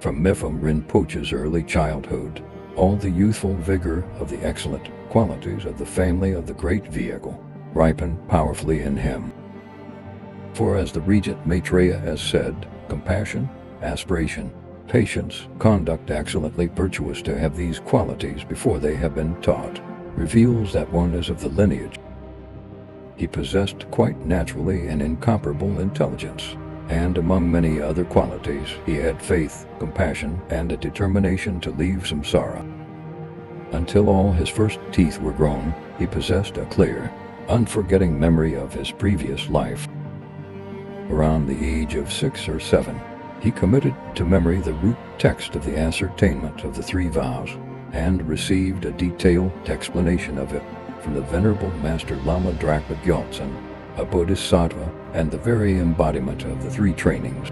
From Mipham Rinpoche's early childhood, all the youthful vigor of the excellent qualities of the family of the great vehicle ripened powerfully in him. For as the Regent Maitreya has said, compassion, aspiration, patience, conduct excellently virtuous to have these qualities before they have been taught, reveals that one is of the lineage. He possessed quite naturally an incomparable intelligence, and among many other qualities he had faith, compassion, and a determination to leave samsara. Until all his first teeth were grown, he possessed a clear, unforgetting memory of his previous life. Around the age of 6 or 7, he committed to memory the root text of the Ascertainment of the Three Vows, and received a detailed explanation of it from the venerable Master Lama Drakpa Gyaltsen, a bodhisattva and the very embodiment of the three trainings.